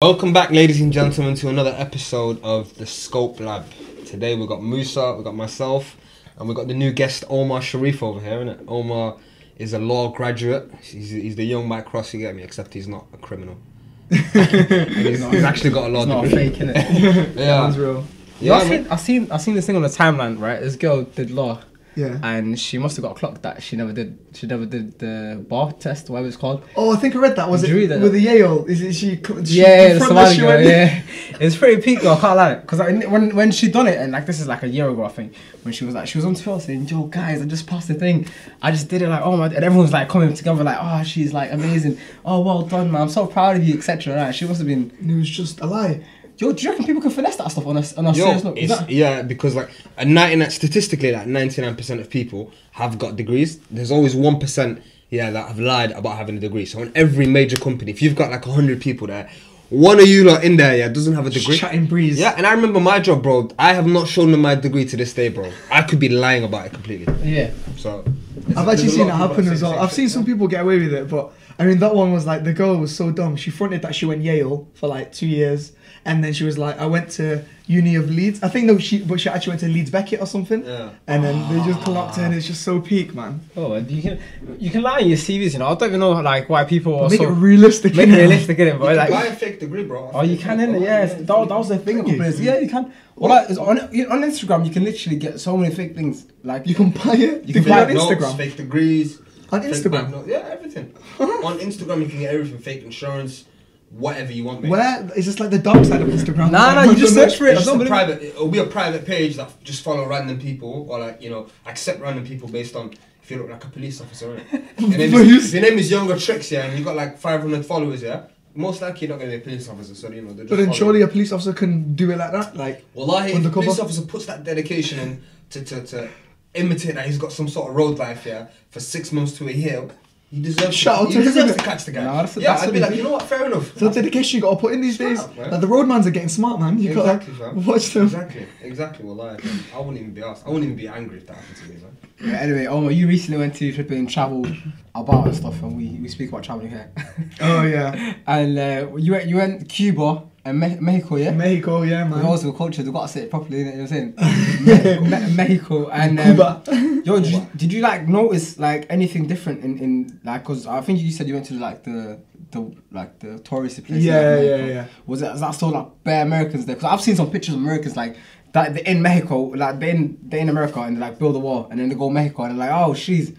Welcome back, ladies and gentlemen, to another episode of the Scope Lab. Today we've got Musa, we've got myself, and we've got the new guest Omar Sharif over here, innit? Omar is a law graduate. He's the young Mike Cross, you get me, except he's not a criminal. he's actually got a law degree. It's not fake, innit? Yeah. That's real. Yeah, I've seen this thing on the timeline, right? This girl did law. Yeah. And she must have got clocked that she never did the bar test, whatever it's called. Oh, I think I read that. Was Did it you read that? with the Yale? Is it she Yeah, the from Somali she girl, went- yeah. It's pretty peak though, I can't lie. Because when she done it, and like this is like a year ago, I think, when she was on tour saying, "Yo guys, I just passed the thing. I just did it, like, oh my," and everyone's like coming together like, "Oh, she's like amazing. Oh, well done, man. I'm so proud of you," etc. Right? She must have been. And it was just a lie. Yo, do you reckon people can finesse that stuff on a serious note? Yeah, because like statistically, like 99% of people have got degrees. There's always 1%, that have lied about having a degree. So in every major company, if you've got like 100 people there, one of you lot in there, doesn't have a degree. Just chatting breeze. Yeah, and I remember my job, bro. I have not shown them my degree to this day, bro. I could be lying about it completely. Yeah. So I've actually seen it happen as well. I've seen some people get away with it, but I mean that one was like the girl was so dumb. She fronted that she went Yale for like 2 years, and then she was like, I went to Uni of Leeds. I think she actually went to Leeds Beckett or something. Yeah. And then they just clocked her, and it's just so peak, man. Oh, you can lie in your CVs, I don't even know like why people are Make so it realistic. Make it realistic, innit? But like, buy a fake degree, bro. Oh, you can, innit? Yeah, that was the thing. Yeah, you can. Well, like, on Instagram, you can literally get so many fake things. Like You can buy it. You can Degree buy on Notes, Instagram. fake degrees. On fake Instagram? banknotes, yeah, everything. On Instagram, you can get everything. Fake insurance, whatever you want, mate. Where is this like the dark side of Instagram? Nah, you just search for it. It'll be a private page that just follow random people, or like accept random people based on if you look like a police officer. Right? If your name is Younger Tricks, and you got like 500 followers, most likely you're not gonna be a police officer. So they're just. But then surely a police officer can do it like that, like. Wallahi, if a police officer puts that dedication in to imitate that he's got some sort of road life for 6 months to a year. He deserves to catch the guy. No, I'd be like, you know what, fair enough. So dedication you gotta put in these days. Like the roadmans are getting smart, man. You Exactly, gotta fam. watch them. Exactly. Wallahi, I wouldn't even be asked. I wouldn't even be angry if that happened to me, man. Yeah, anyway, Omar, you recently went to flipping travel about and stuff, and we speak about traveling here. Oh yeah. And you went Cuba and Mexico, yeah. Mexico, yeah, man. We've also culture. We've got to say it properly. You know what I'm saying? Mexico and Cuba. Yo, did you like notice like anything different in like? Cause I think you said you went to like the touristy places. Yeah. Was that still like bare Americans there? Because I've seen some pictures of Americans like that they're in Mexico, like they're in America and they like build a wall and then they go Mexico and they're like, oh, she's.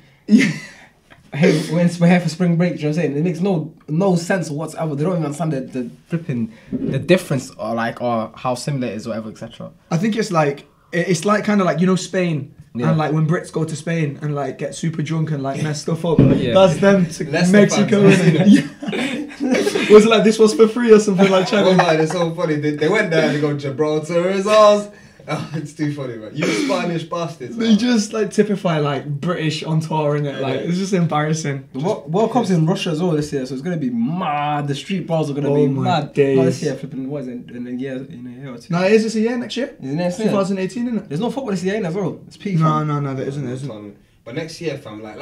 Hey, we're here for spring break. Do you know what I'm saying? It makes no sense whatsoever. They don't even understand the difference or how similar it is, or whatever, etc. I think it's like kind of like Spain. Yeah. And like when Brits go to Spain and like get super drunk and like mess stuff up, Yeah. that's them to Leicester Mexico. fans, Yeah. Was it like this was for free or something like China? Wallahi, it's so funny. They went there and they go, Gibraltar is ours. Oh, it's too funny, man. You Spanish bastards. They just like typify like British on tour, innit? Like it's just embarrassing. The World Cup's in Russia as well this year, so it's gonna be mad. The street bars are gonna be mad. Days. Not this year, flipping. What is it? In a year or two. No, is this a year next year? Is it next year? 2018, isn't it? There's no football this year as well. It's peak. No, there isn't. But next year, fam, like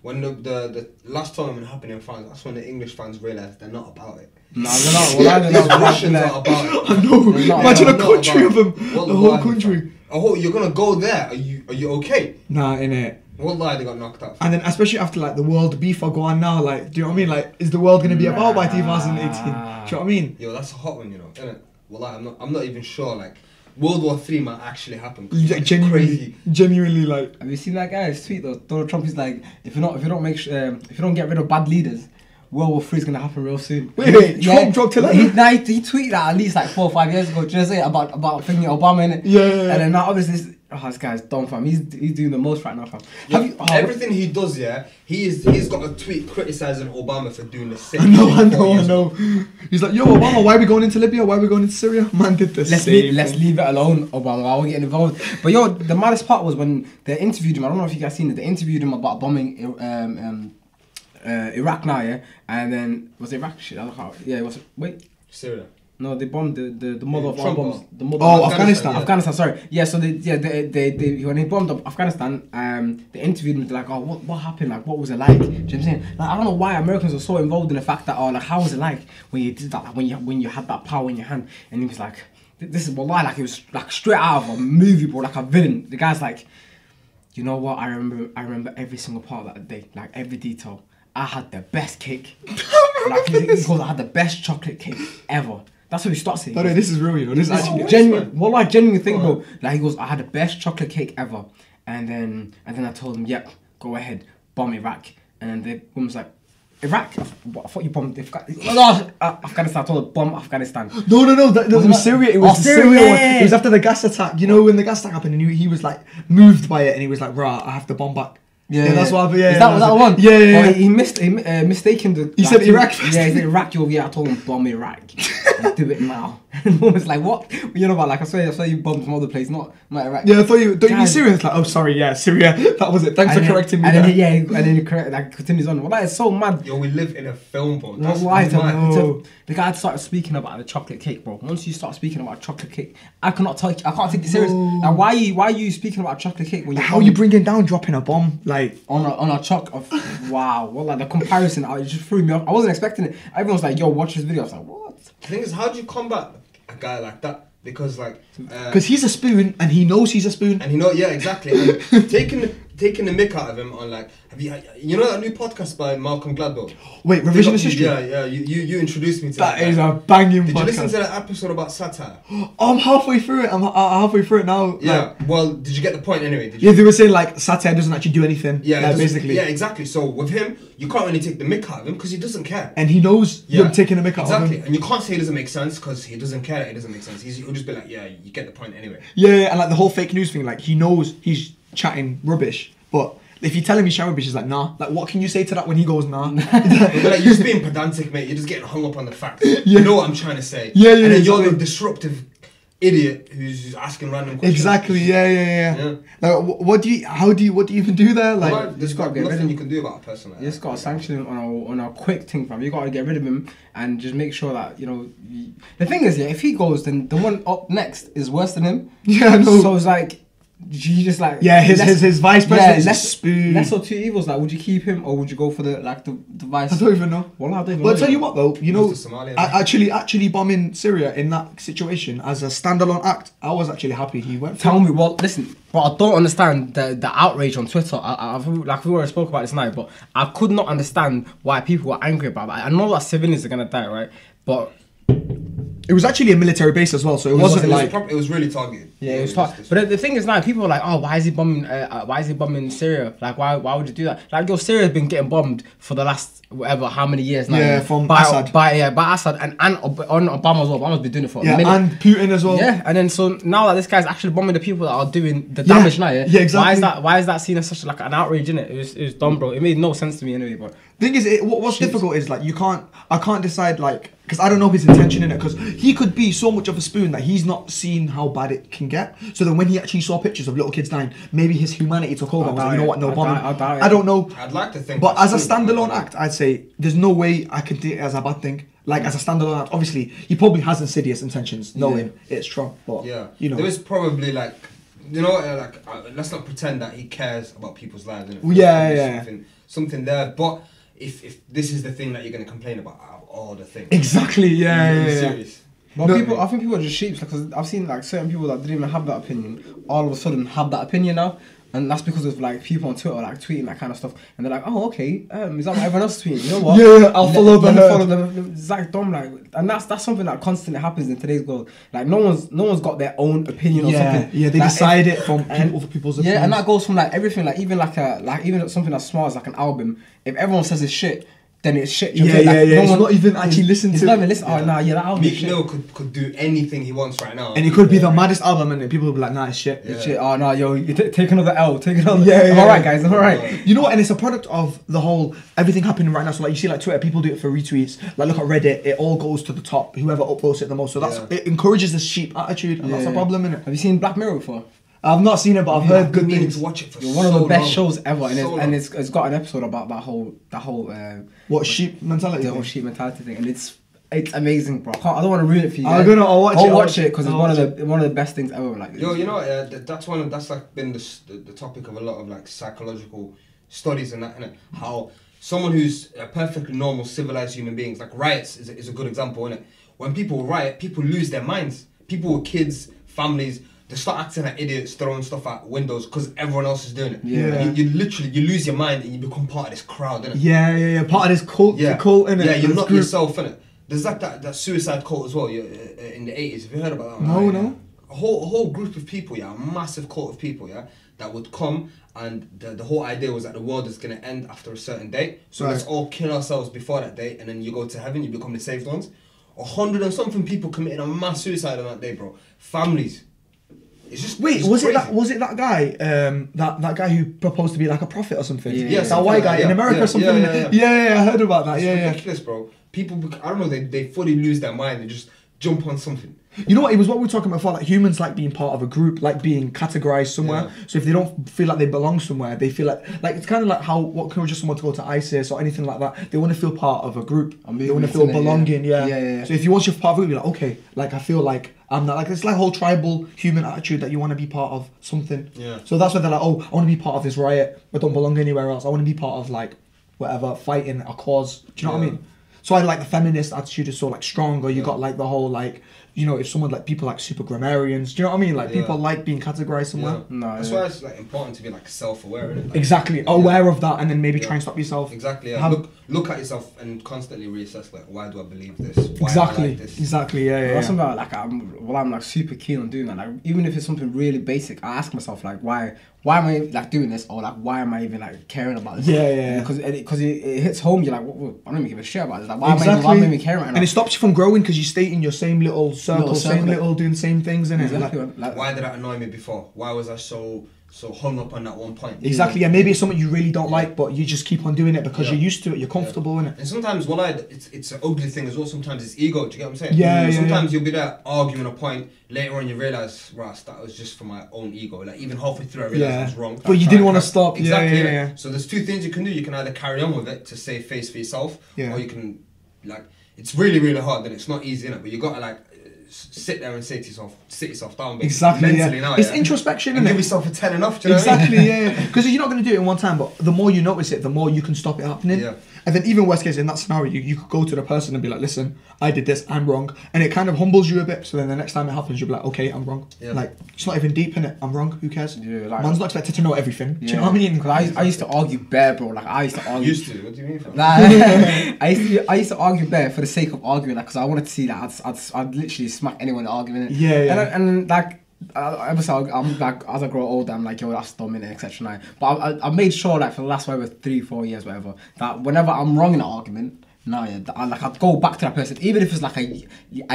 when the last tournament happened in France, that's when the English fans realised they're not about it. No, they're not. Well, they're not. The Russians are about it. I know. Imagine a country of them. Wallahi, The whole country. Oh, you're gonna go there? Are you okay? Nah, innit. Wallahi, they got knocked out. And then especially after like the world beef are going now, like, do you know what I mean? Like, is the world gonna be about by 2018? Do you know what I mean? Yo, that's a hot one, innit? Wallahi, I'm not even sure. Like, World War III might actually happen. Like, genuinely, like. Have you seen that guy's tweet though? Donald Trump is like, if you don't get rid of bad leaders, World War III is gonna happen real soon. Wait, Trump dropped it. He tweeted that at least like 4 or 5 years ago. Just say about thinking Obama in it. Yeah. And then now obviously this guy's dumb, fam. He's doing the most right now, fam. Everything he does, he's got a tweet criticising Obama for doing the same. I know. He's like, yo, Obama, why are we going into Libya? Why are we going into Syria? Man did the same. Let's leave it alone, Obama. I won't get involved. But yo, the maddest part was when they interviewed him. I don't know if you guys seen it. They interviewed him about bombing Iraq now, yeah. And then was it Iraq? Shit, I don't know. Yeah, it was. Wait. Syria. No, they bombed the mother of all Trump bombs. bomb. The mother Oh, of Afghanistan. yeah. Afghanistan, sorry. Yeah, so they when they bombed up Afghanistan, they interviewed me. They're like, oh, what happened? Like, what was it like? Do you know what I'm saying? Like, I don't know why Americans are so involved in the fact that, oh, like, how was it like when you did that? Like, when you had that power in your hand? And he was like, this is wallahi, like, it was like straight out of a movie, bro, like a villain. The guy's like, you know what? I remember every single part of that day, like every detail. I had the best cake. Like, he goes, I had the best chocolate cake ever. That's what he starts saying. No, this is real, you know. This is actually Genuine. Well, I genuinely think, bro. Like, he goes, I had the best chocolate cake ever, and then I told him, yep, go ahead, bomb Iraq, and then the woman's like, Iraq? I thought you bombed Afghanistan. I told her, bomb Afghanistan. No. That was Syria. It was the Syria, Syria one. yeah. It was after the gas attack. You know, when the gas attack happened, and he was like moved by it, and he was like, "Rah, I have to bomb back." Yeah, that's what happened. Yeah, is that the one? Yeah. Well, he mistaken the. He said Iraq first. Yeah, he said Iraq. I told him bomb Iraq. Like, do it now. And the woman's like, what? You know about, like, I swear you bombed some other place, not Iraq. Yeah, I thought you mean Syria. It's like, oh, sorry, yeah, Syria. That was it. Thanks for correcting me. And then he continues on. Well, that is so mad. Yo, we live in a film, bro. That's why the guy started speaking about the chocolate cake, bro. Once you start speaking about chocolate cake, I can't take you serious. Like, why are you speaking about chocolate cake when you How are you bringing down dropping a bomb like on a choc of wow? Well, like the comparison, it just threw me off. I wasn't expecting it. Everyone was like, "Yo, watch this video." I was like, "What?" The thing is, how do you combat a guy like that? Because like, because he's a spoon and he knows he's a spoon. and yeah, exactly. And taking the mick out of him on, like, have you know that new podcast by Malcolm Gladwell? Wait, revisionist history. Yeah. You introduced me to That is a banging Did podcast. you listen to that episode about satire? I'm halfway through it. I'm halfway through it now. Yeah. Like, Well, did you get the point anyway? Did you? yeah, they were saying like satire doesn't actually do anything. Yeah, like, basically. Yeah, exactly. So with him, you can't really take the mick out of him because he doesn't care. And he knows Yeah, you're taking a mick out of exactly. him. And you can't say it doesn't make sense because he doesn't care that it doesn't make sense. He'll just be like, yeah, you get the point anyway. Yeah, and like the whole fake news thing, like he knows he's chatting rubbish, but if you tell him he's chatting rubbish, he's like, nah. Like, what can you say to that when he goes, nah? But like, you're just being pedantic, mate. You're just getting hung up on the facts. You know what I'm trying to say. Yeah, And then exactly. you're the disruptive idiot who's asking random questions. Exactly. Yeah. Like, what do you even do there? Like, Well, there's gotta get rid of nothing him. you can do about a person like You just that. gotta sanction him on a quick thing, fam. You gotta get rid of him and just make sure that, you know. The thing is, yeah, if he goes, then the one up next is worse than him. yeah, I know. So it's like, you just like. Yeah, his vice president is a spoon. Less or two evils. Like, would you keep him or would you go for the vice? I don't even know. Well, I don't even But know. I'll tell you what though, you know, Move to Somalia, actually bombing Syria in that situation as a standalone act, I was actually happy he went. Tell me, well, listen, but I don't understand the outrage on Twitter. I've like we already spoke about this now, but I could not understand why people were angry about that. I know that civilians are gonna die, right? But It was actually a military base as well, so it wasn't like. It was really targeted. yeah, it was tough. But the thing is now, people are like, oh, why is he bombing Syria? Like, why would you do that? Like, yo, Syria's been getting bombed for the last whatever how many years now. Yeah, from by Assad. By Assad and on Obama as well. Obama's been doing it for a Yeah, minute. and Putin as well. Yeah, and then so now that this guy's actually bombing the people that are doing the damage now, yeah, exactly. Why is that seen as such like an outrage in it? It was dumb, bro. It made no sense to me anyway, but Thing is, what's difficult is like I can't decide like because I don't know his intention in it because he could be so much of a spoon that he's not seen how bad it can get. So then when he actually saw pictures of little kids dying, maybe his humanity took over. I was like, you know what, no bombing. I don't know. I'd like to think. But that's as a true. standalone act, I'd say there's no way I could do it as a bad thing. Like as a standalone act, obviously he probably has insidious intentions, knowing it's Trump. But Yeah, you know, there was probably like, you know, let's not pretend that he cares about people's lives. Innit? Yeah. Something there. But if this is the thing that you're gonna complain about out of all the things, exactly. are you Yeah. serious? But No. I think people are just sheep because I've seen like certain people that didn't even have that opinion all of a sudden have that opinion now, and that's because of like people on Twitter like tweeting that kind of stuff, and they're like, oh okay, is that what everyone else is tweeting? You know what? Yeah, I'll follow the herd. follow them. It's like dumb, like, and that's something that constantly happens in today's world. Like no one's got their own opinion or something. Yeah, they Like, decide if- it from and- other people's opinions. Yeah, and that goes from like everything, like even even something as small as like an album. If everyone says it's shit, then it's shit. You know what I'm saying? Like, It's not even actually listened It's to. not even listen. Oh nah, yeah, that album is Meek shit. Mill could do anything he wants right now, And it could be the maddest album, and people will be like, "Nah, it's shit." Yeah. Shit, oh no, yo, you take another L, take another. Yeah, I'm yeah. alright, guys, I'm alright. You know what? And it's a product of the whole everything happening right now. So like you see, like Twitter, people do it for retweets. Like look at Reddit, it all goes to the top. Whoever upvotes it the most. So that's it encourages this sheep attitude, and that's a problem, innit? Have you seen Black Mirror before? I've not seen it, but I've heard good meaning things. to watch it for One of the so best long. shows ever, and, So it's got an episode about that whole What sheep mentality? the whole thing? sheep mentality thing, and it's It's amazing, bro. I don't want to ruin it for you. I'll watch it. I'll watch it because it's one of the best things ever. Like, yo, you know what? That's like been the topic of a lot of like psychological studies and that, innit? How someone who's a perfectly normal, civilized human beings, like riots is a good example, innit? When people riot, people lose their minds. People with kids, families, they start acting like idiots, throwing stuff out windows because everyone else is doing it. Yeah. You literally lose your mind and you become part of this crowd, innit? Yeah. Part of this cult, Yeah. the cult, innit? Yeah, you're This not group. yourself, innit? There's like that suicide cult as well in the 80s. Have you heard about that? No. A whole group of people, a massive cult of people, that would come, and the whole idea was that the world is going to end after a certain date. So let's all kill ourselves before that date, and then you go to heaven, you become the saved ones. 100 and something people committed a mass suicide on that day, bro. Families. It's just Was crazy. it that guy that guy who proposed to be like a prophet or something? Yeah, that white guy in America or something. Yeah, I heard about that. It's Yeah. ridiculous, bro. People, I don't know, they fully lose their mind and just jump on something. You know what? It was what we were talking about before. Like humans like being part of a group, like being categorized somewhere. Yeah. So if they don't feel like they belong somewhere, they feel like it's kind of like how what can we just someone to go to ISIS or anything like that. They want to feel part of a group. They want to feel belonging. Yeah. So if you want your part of a group, you're like, okay, like I feel like I'm not like it's like a whole tribal human attitude that you want to be part of something. Yeah. So that's why they're like, oh, I want to be part of this riot, but don't belong anywhere else. I want to be part of like whatever fighting a cause. Do you know what I mean? So I like the feminist attitude is so like strong, or you got like the whole like, you know, if someone like people like super grammarians, do you know what I mean? Like people like being categorized somewhere. Yeah. No, That's why it's like important to be like self-aware, innit? Like, Exactly, aware of that, and then maybe try and stop yourself. Exactly. Yeah. Look at yourself and constantly reassess. Like, why do I believe this? Why Exactly. am I like this? Exactly. Yeah. That's something like I'm like super keen on doing that. Like even if it's something really basic, I ask myself like why am I like doing this, or like why am I even like caring about this? Yeah. Because it hits home. You're like, I don't even give a shit about this. Like why am I even caring right now? And it stops you from growing because you stay in your same little circle, doing the same things, innit? Exactly. Like, Why did that annoy me before? Why was I so hung up on that one point? exactly. Yeah. Maybe it's something you really don't like, but you just keep on doing it because you're used to it. You're comfortable in it. And sometimes it's an ugly thing as well. Sometimes it's ego. Do you get what I'm saying? Yeah. Sometimes you'll be there arguing a point. Later on, you realise, Ross, that was just for my own ego. Like even halfway through, I realised I was wrong. But you didn't want to stop. Exactly. Yeah. So there's two things you can do. You can either carry on with it to save face for yourself, or you can like. It's really really hard. And it's not easy, innit? But you gotta like sit there and sit yourself down. Exactly. Mentally now. It's introspection, and innit? give yourself a 10 enough. Do you know Exactly, what I mean? yeah. Because you're not going to do it in one time, but the more you notice it, the more you can stop it happening. Yeah. And then even worst case, in that scenario, you could go to the person and be like, listen, I did this, I'm wrong. And it kind of humbles you a bit. So then the next time it happens, you'll be like, okay, I'm wrong. Yeah. Like, it's not even deep in it. I'm wrong. Who cares? Yeah, like, Man's not expected to know everything. Do you know what I mean? Because I used to argue bare, bro. Like I used to argue. Used to? What do you mean? Fam? Like, I used to argue bare for the sake of arguing, like, because I wanted to see that I'd literally smack anyone arguing. Yeah. And like, obviously, I'm like, as I grow older, I'm like, yo, that's dominant, etc. But I made sure, like, for the last whatever 3-4 years, whatever, that whenever I'm wrong in an argument, I'd go back to that person, even if it's like a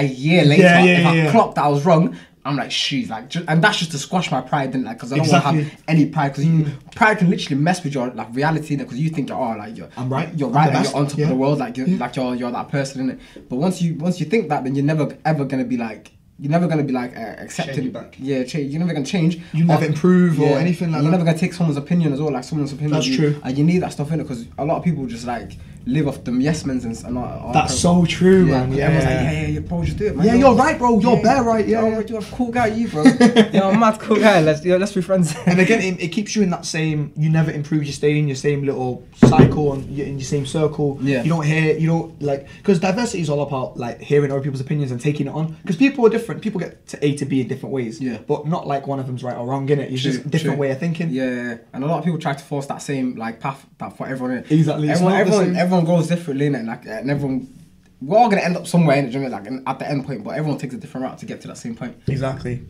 year later. If I clocked that I was wrong, I'm like, she's like, and that's just to squash my pride, didn't like, because I don't want to have any pride, because pride can literally mess with your like reality, because you think I'm right, you're right, like, you're on top of the world, like you're that person, innit? But once you think that, then you're never ever gonna be like. You're never gonna be like accepted. Yeah, change. You're never gonna change. You never improve or anything like that. You're never gonna take someone's opinion as well. Like someone's opinion. That's true. And you need that stuff in it, because a lot of people just like live off them yes men's and all. That's so true, man. Yeah. Everyone's like, yeah, bro, just do it, man. Yeah, you're right, bro. You're bare right. Yeah. You're a cool guy, you, bro. You're a mad cool guy. Let's be friends. And again, it keeps you in that same. You never improve. You stay in your same little cycle and you're in your same circle. Yeah. You don't hear. You don't like, because diversity is all about like hearing other people's opinions and taking it on. Because people are different. People get to A to B in different ways. Yeah. But not like one of them's right or wrong, innit? It's just a different way of thinking. Yeah. And a lot of people try to force that same like path that for everyone. Innit? Exactly. Everyone grows differently, innit? Like, and everyone. We're all gonna end up somewhere in it, like at the end point, but everyone takes a different route to get to that same point. Exactly.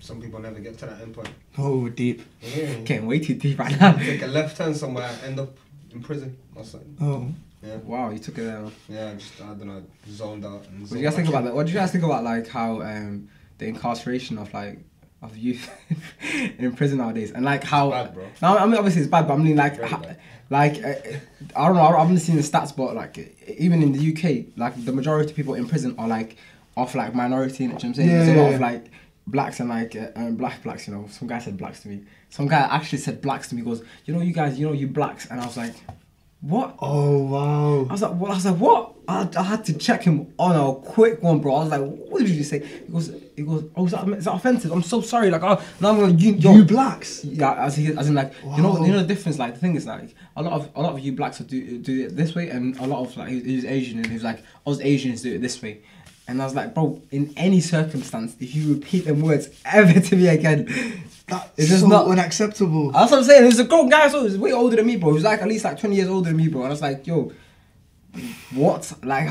Some people never get to that end point. Oh, deep. Yeah. Getting way too deep right now. Take a left turn somewhere, end up in prison or something. Oh. Yeah. Wow, you took it there. Yeah, just I don't know, zoned out. And What do you guys think about that? What do you guys think about like how the incarceration of youth in prison nowadays, and like how? It's bad, bro. Now, I mean, obviously it's bad, but I mean like, I don't know. I haven't seen the stats, but like even in the UK, like the majority of people in prison are like of like minority. You know what I'm saying? There's a lot of like blacks and like blacks. You know, some guy said blacks to me. Some guy actually said blacks to me. Goes, you know, you guys, you know, you blacks, and I was like, what? Oh wow. I was like, what? I had to check him on a quick one, bro. I was like, what did you say? He goes, oh, is that offensive? I'm so sorry. Like, oh, now I'm gonna You blacks. Yeah, as in like, Wow. you know the difference. Like, the thing is like, a lot of you blacks do it this way, and a lot of like, he was Asian, and he was like, us Asians do it this way. And I was like, bro, in any circumstance, if you repeat them words ever to me again, It's just not unacceptable. that's what I'm saying. He was a grown guy, so he was way older than me, bro. He was like at least like 20 years older than me, bro. And I was like, yo, what? Like,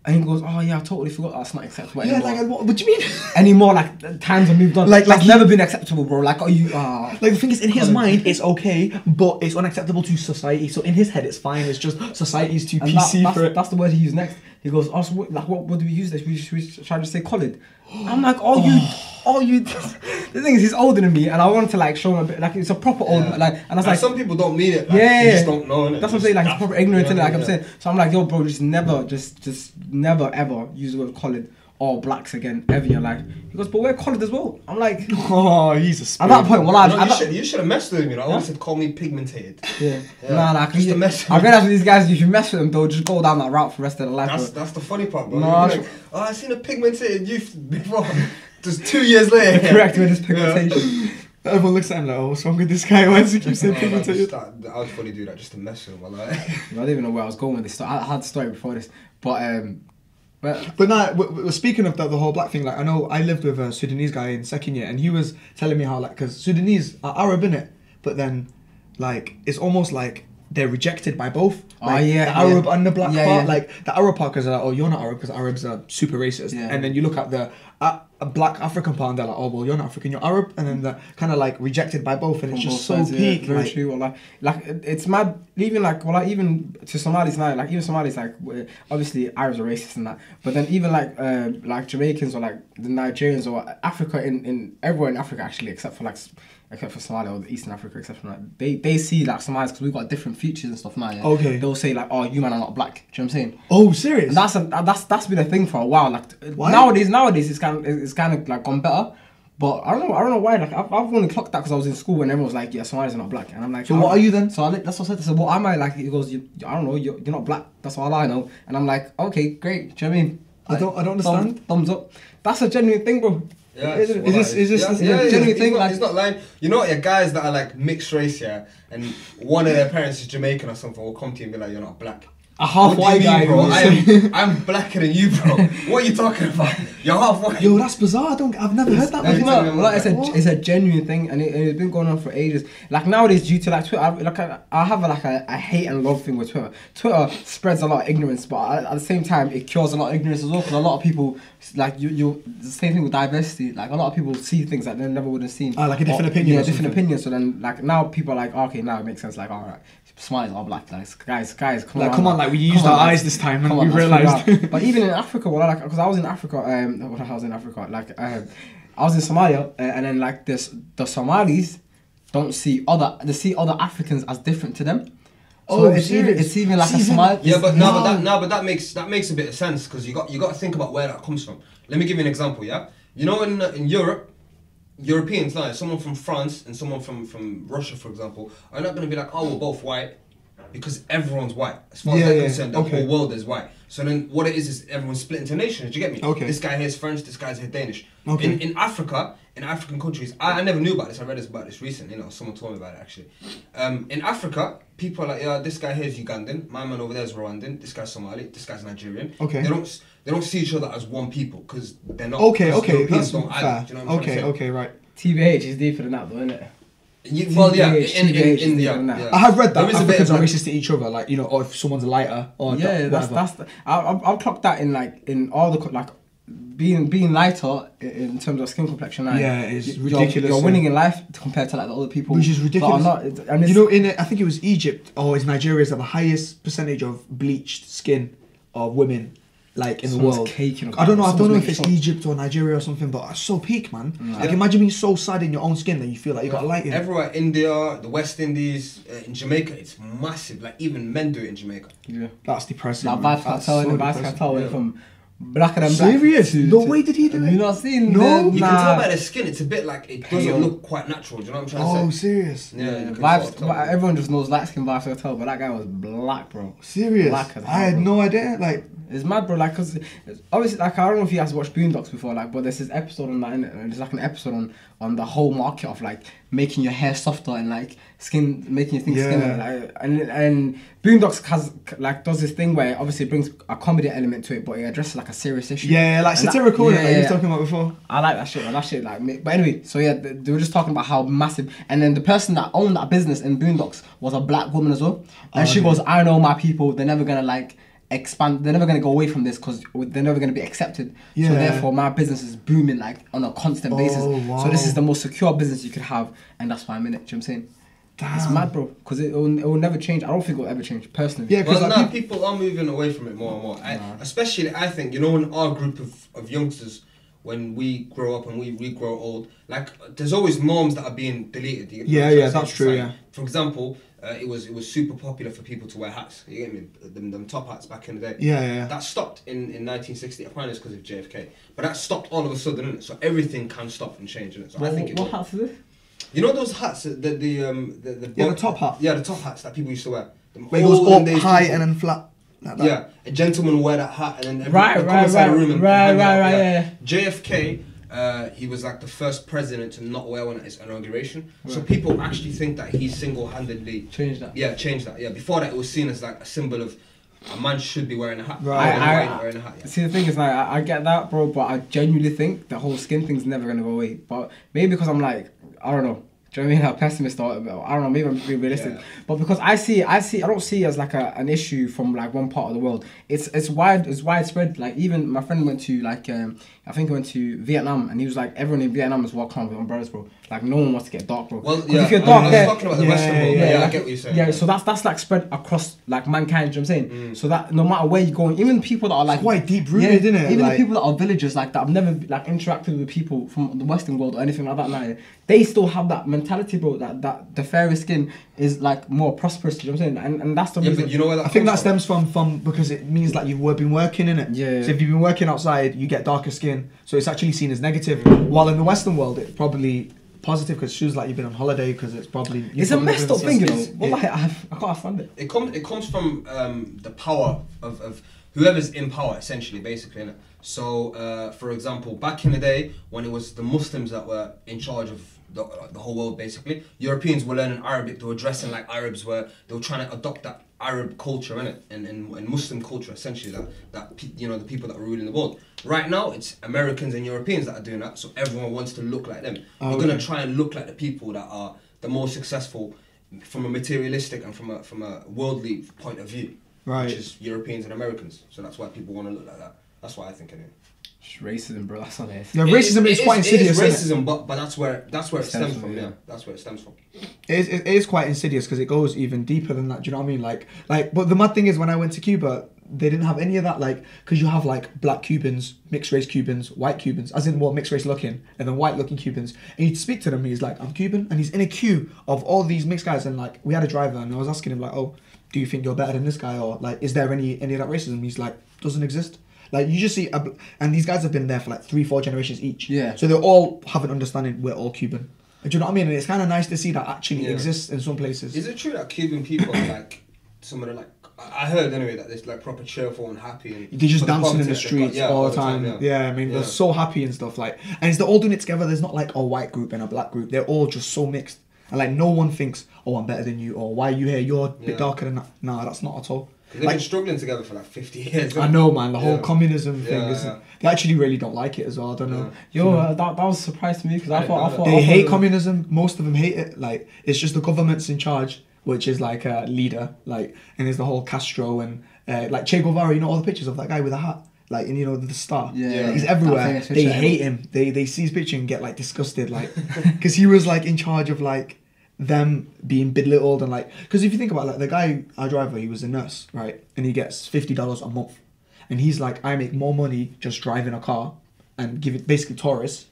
and he goes, oh yeah, I totally forgot that's not acceptable Yeah, anymore. like what do you mean? Anymore, like times have moved on. Like That's never been acceptable, bro. Like, are you? Like the thing is, in his mind, it's okay, but it's unacceptable to society. So in his head, it's fine. It's just society's too PC for it. That's the word he used next. He goes, oh, so what do we use this? We try to say collared. I'm like, the thing is, he's older than me, and I wanted to like show him a bit, like it's a proper old, like, and I was like, some people don't mean it. Like, yeah, they just don't know. Innit? That's what I'm saying. Like it's proper ignorant, yeah, like I'm yeah. saying. So I'm like, yo, bro, just never ever use the word collared or blacks again ever in your life. He goes, but we're collared as well. I'm like, Oh, he's a spade. at that point, well, You should have messed with him. You know, I always said call me pigmented. yeah. Yeah. Nah, Just to mess with I realize with these guys, if you mess with them, they'll just go down that route for the rest of their life. That's the funny part, bro. No, You'll be like, oh, I seen a pigmented youth before. Just 2 years later. Correct with this pigmentation. Everyone looks at him like, oh, what's wrong with this guy? Why does he keep saying No, pigmented? I would fully do that just to mess with him. Like, I don't even know where I was going with this. I had a story before this, but But now, we're speaking of the whole black thing, like I know I lived with a Sudanese guy in second year, and he was telling me how like, because Sudanese are Arab innit, but then like it's almost like they're rejected by both. Like, the Arab and the black part. Like the Arab part, because they're like, oh, you're not Arab, because Arabs are super racist. Yeah. And then you look at the black African part, and they're like, oh, well, you're not African, you're Arab, and then they're kind of like rejected by both, and it's just so peak. Very Like, true. Or like it's mad. Even like, well, like even to Somalis now, like even Somalis, like obviously Arabs are racist and that, but then even like Jamaicans or like the Nigerians or Africa in everywhere in Africa actually, except for Somalia or the Eastern Africa, except for like they see like Somalis because we've got different features and stuff now. Yeah? Okay. They'll say like, oh, you man are not black. Do you know what I'm saying? oh, serious? And that's been a thing for a while. Like Why? nowadays it's kind of like gone better. But I don't know why. Like I've only clocked that because I was in school when everyone was like, yeah, Somalis are not black, and I'm like, So what are you then? So that's what I said. I said, what am I? Like he goes, I don't know. You're not black. That's all I know. And I'm like, okay, great. Do you know what I mean? I don't understand. Thumbs up. That's a genuine thing, bro. yeah, Is this a genuine thing? He's not lying. You know, your guys that are like mixed race, yeah, and one of their parents is Jamaican or something will come to you and be like, you're not black. A half What do you white mean, guy, bro. I'm blacker than you, bro. What are you talking about? You're half white. Yo, that's bizarre. I've never heard that Every before. time Like I said, What? it's a genuine thing, and it's been going on for ages. Like nowadays, due to like Twitter, I have a hate and love thing with Twitter. Twitter spreads a lot of ignorance, but at the same time, it cures a lot of ignorance as well. Because a lot of people, like you, the same thing with diversity. Like a lot of people see things that they never would have seen. Like a different opinion. Yeah, or different something. opinion. So then, like now, people are like, okay, now it makes sense. Like, all right, Somalis are black. Like, guys, come Like, on. come on, like we used our eyes this time and we realised. But even in Africa, well, like, because I was in Africa, I was in Somalia, and then like the Somalis see other Africans as different to them. So it's even like a Somali. Yeah, but that makes a bit of sense because you got to think about where that comes from. Let me give you an example. Yeah, you know in Europe, Europeans, like someone from France and someone from Russia, for example, are not going to be like, oh, we're both white, because everyone's white. As far as they're concerned, the whole world is white. So then what it is everyone's split into nations. Do you get me? Okay. This guy here is French, this guy's here Danish. Okay. In Africa, in African countries, I never knew about this. I read about this recently. You know, someone told me about it actually. In Africa, people are like, yeah, this guy here is Ugandan, my man over there is Rwandan, this guy's Somali, this guy's Nigerian. Okay. They don't see each other as one people because they're not. Okay, Europeans that's don't fair. either. Do you know what I'm trying to say? Okay, right. TBH is deeper than that, though, isn't it? Well, yeah, TBH, I have read that There is a bit Africans of are like- racist to each other, like, you know, or if someone's lighter or Yeah, that's I've clocked that in all the like being lighter in terms of skin complexion. Like, Yeah, it's you're ridiculous, winning in life compared to like the other people, Which is ridiculous. That are not, and You know, I think it was Egypt or it's Nigeria have the highest percentage of bleached skin of women, like in the someone's world. caking. I don't know if Someone's it's making Egypt or Nigeria or something, but it's so peak, man. Like imagine being so sad in your own skin that you feel like you got a light in it. Everywhere, India, the West Indies, in Jamaica, it's massive. Like even men do it in Jamaica. Yeah, That's depressing. that man. Vibes That's Cartel so and Vibes depressing. Cartel went Yeah. from blacker than black. Serious? No way did he do Have it? you not seen? No. You can tell by the skin, it's a bit like, it doesn't Pale. look quite natural, do you know what I'm trying to say? Serious? Yeah, you can Vibes, sort of tell. but everyone just knows light skin vibes, I tell, but that guy was black, bro. Serious? Black as I had hell, no idea. Like, It's mad, bro. Like, cause obviously, like, I don't know if you guys watched Boondocks before, like, but there's this episode on that, innit? There's like an episode on the whole market of like making your hair softer and like skin, making your thing skinnier. Like, and Boondocks does this thing where it obviously brings a comedy element to it, but it addresses like a serious issue. yeah, like And satirical, that- like you were talking about before. I like that shit, man. That shit, like, but anyway, so yeah, they were just talking about how massive, and then the person that owned that business in Boondocks was a black woman as well, and she goes, "I know my people. They're never gonna like expand. They're never gonna go away from this because they're never gonna be accepted. Yeah. So therefore, my business is booming like on a constant basis. wow. So this is the most secure business you could have, and that's why I'm in it. Do you know what I'm saying? It's Damn. mad, bro, because it will never change. I don't think it will ever change personally. Yeah, because Well, like, now people are moving away from it more and more. Especially, I think, you know, in our group of youngsters, when we grow up and we grow old, like, there's always norms that are being deleted. You get what I'm trying to say? that's It's true, like, yeah. For example, it was super popular for people to wear hats. You get me? Them top hats back in the day. Yeah. That stopped in 1960. Apparently, it's because of JFK. But that stopped all of a sudden, innit? So everything can stop and change, innit? So I think what house is this? you know those hats, the top hat. Yeah, the top hats that people used to wear. where it goes Olden up days high people. and then flat. Like that. Yeah, a gentleman would wear that hat and then Right, everyone come inside the room and hang out, yeah. JFK, he was like the first president to not wear one at his inauguration. So people actually think that he single-handedly Change that. Yeah, changed that. Yeah, before that it was seen as like a symbol of a man should be wearing a hat. Right. Wearing a hat. Yeah. See, the thing is, like, I get that, bro, but I genuinely think the whole skin thing's never gonna go away. But maybe because I'm like, I don't know. Do you know what I mean? How pessimist I don't know. Maybe I'm just being realistic. Yeah. But because I don't see it as like an issue from like one part of the world. It's widespread. Like even my friend went to like I think he went to Vietnam, and he was like, everyone in Vietnam is walking around with umbrellas, bro. Like no one wants to get dark, bro. Well, 'Cause yeah, if you're I dark was there, talking about the Western world. Yeah, I like, get what you're saying. Yeah, so that's like spread across like mankind. Do you know what I'm saying? So that no matter where you're going, even people that are like quite deep-rooted, innit? Even Like- the people that are villagers, like that have never like interacted with people from the Western world or anything like that. Like, they still have that mentality, bro. That the fairer skin is like more prosperous. Do you know what I'm saying? And that's the Yeah, reason. but you know where that I think that comes from? stems from because it means that you've been working in it. Yeah. So if you've been working outside, you get darker skin. So it's actually seen as negative. While in the Western world, it's probably positive because it shows like you've been on holiday because it's probably. It's a messed up thing, you know. it's- Wallahi, I can't find it. It comes from the power of whoever's in power, essentially, basically. Innit? So, for example, back in the day when it was the Muslims that were in charge of the whole world, basically, Europeans were learning Arabic. They were dressing like Arabs. They were trying to adopt that Arab culture, innit? And Muslim culture, essentially, you know, the people that are ruling the world. Right now, it's Americans and Europeans that are doing that. So everyone wants to look like them. You're gonna try and look like the people that are the most successful from a materialistic and from a worldly point of view, Right. which is Europeans and Americans. So that's why people want to look like that. That's what I think anyway. It's racism, bro. That's not it. Yeah, racism is quite insidious. It is isn't it? racism, but that's where it stems from. yeah. Yeah, that's where it stems from. It is quite insidious because it goes even deeper than that. Do you know what I mean? Like, but the mad thing is when I went to Cuba, they didn't have any of that. Like, because you have like black Cubans, mixed race Cubans, white Cubans, as in well mixed race looking, and then white looking Cubans. And you'd speak to them, he's like, I'm Cuban, and he's in a queue of all these mixed guys. And like, we had a driver, and I was asking him like, oh, do you think you're better than this guy, or like, is there any of that racism? He's like, doesn't exist. Like you just see, and these guys have been there for like 3-4 generations each. Yeah. So they all have an understanding we're all Cuban. Do you know what I mean? And it's kind of nice to see that actually Yeah. exists in some places. Is it true that Cuban people are like some of the like? I heard anyway that they're like proper cheerful and happy. And They're just for the dancing in the politics they've got- streets yeah, all the time. Yeah, I mean, they're so happy and stuff like. And they're all doing it together. There's not like a white group and a black group. They're all just so mixed. And like no one thinks, oh, I'm better than you, or why are you here? You're a bit darker than that. Nah, that's not at all. They've been struggling together for like 50 years. I know, man. The whole communism thing Yeah, is. yeah. They actually really don't like it as well. I don't know. Yo, that was a surprise to me because I thought They hate communism. Most of them hate it. Like it's just the government's in charge, which is like a leader. Like and there's the whole Castro and like Che Guevara. You know all the pictures of that guy with a hat. Like and you know the star. Yeah. He's everywhere. That famous They picture. hate him. They see his picture and get like disgusted. Like because he was like in charge of like them being belittled and like because if you think about like the guy our driver, he was a nurse, right, and he gets $50 a month, and he's like, I make more money just driving a car and give it basically tourists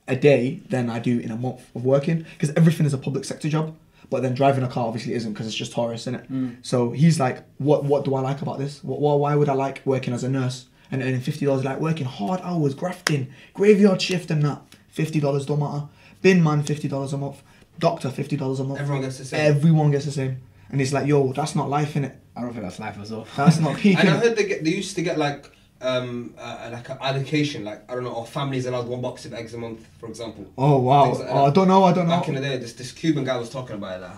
a day than I do in a month of working because everything is a public sector job, but then driving a car obviously isn't because it's just tourists, isn't it? So he's like, what do I like about this? Why would I like working as a nurse and earning $50, like working hard hours, grafting, graveyard shift and that. $50 don't matter. Bin man, $50 a month. Doctor, $50 a month. Everyone gets the same. Everyone gets the same. And it's like, yo, that's not life, innit? I don't think that's life as well. That's not peak. And I innit? heard they used to get like an allocation, like I don't know, or families allowed 1 box of eggs a month, for example. Oh wow! Things like Oh, I don't know. Back in the day, this Cuban guy was talking about it, like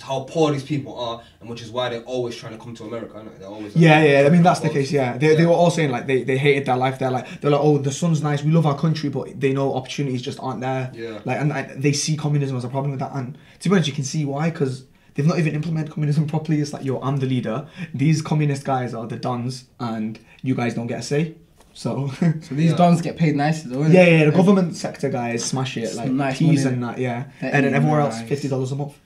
how poor these people are, and which is why they're always trying to come to America. Isn't it? They're always like, Yeah. I mean, that's the case. Yeah, they were all saying like they hated their life. They're like, oh, the sun's nice. We love our country, but they know opportunities just aren't there. Yeah. Like, and they see communism as a problem with that. And to be honest, you can see why, because they've not even implemented communism properly. It's like, yo, I'm the leader. These communist guys are the dons, and you guys don't get a say. So So these dons get paid nicely though, innit? yeah, the government sector guys smash it, like Nice peas money. and that, yeah. That And then ain't everywhere else, nice. $50 a month.